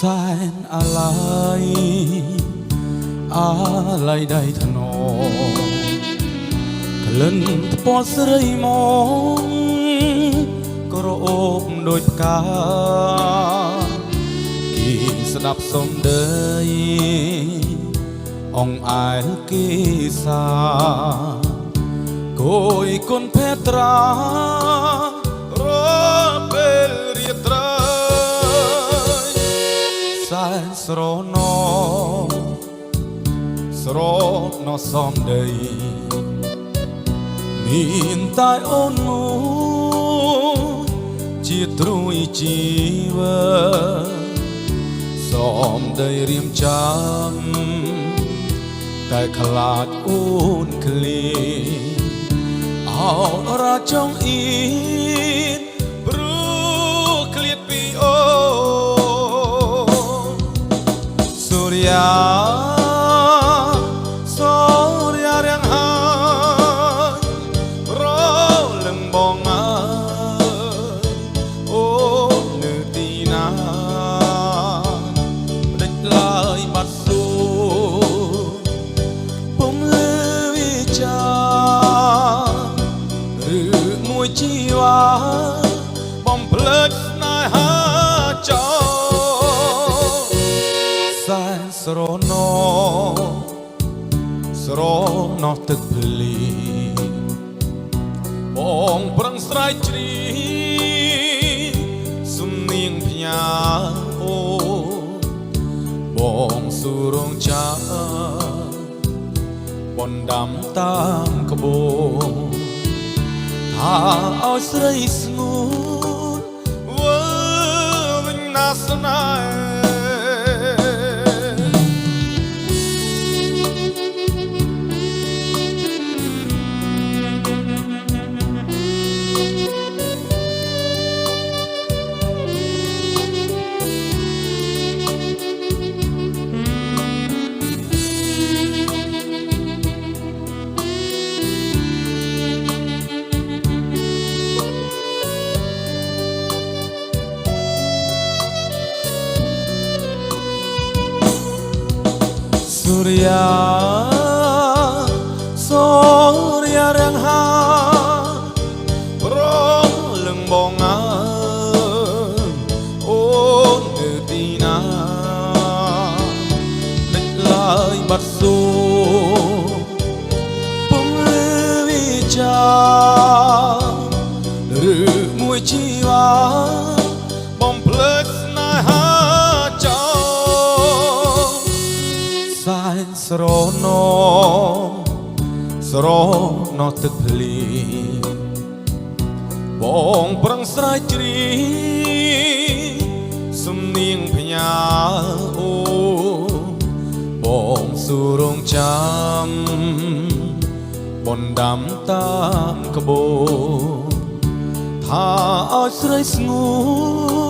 សែនអាឡ័យអាឡ័យដៃធ្នក្លិនថ្ពាល់ស្រីមកក្រអូបដូចផ្កាគីស្ដាប់សំដីអងអែលគេសាគយគុណភេត្រារពេលរាត្រីសែនស្រណោស្រណោសំដីមានតែអូនមួយជាទ្រួយជីវិតសំដីរៀមចាំតែខ្លាចអូនឃ្លីអោរាចង់អៀនព្រោះឃ្លាតពីអូនសូរិយារៀងហើយរលឹងបងអើយអូននៅទីណាផ្ដេចឡើយបាត់សួរពុំលឺវិចាឬមួយជីវ៉ាបំភ្លេចស្នេហាចោលសែនស្រណោស្រណោទឹកភ្លីបងប្រឹងស្រែកជ្រីសំនៀងផ្ញើអូបងស៊ូរងចាំបណ្ដាំតាមក្បូរថាឲ្យស្រីស្ងួនវើវិញណាស្នេហ៍សូរិយារៀងហើយរលឹងបងអើយអូននៅទីណាដេចឡើយបាត់សួរពុំលឺវិចាឬមួយជីវ៉ាបំភ្លេចស្នេហាចោលសែនស្រណោស្រណោទឹកភ្លីបងប្រឹងស្រែកជ្រីសំនៀងផ្ញើអូបងស៊ូរងចាំបណ្ដាំតាមក្បូរថាឲ្យស្រីស្ងួន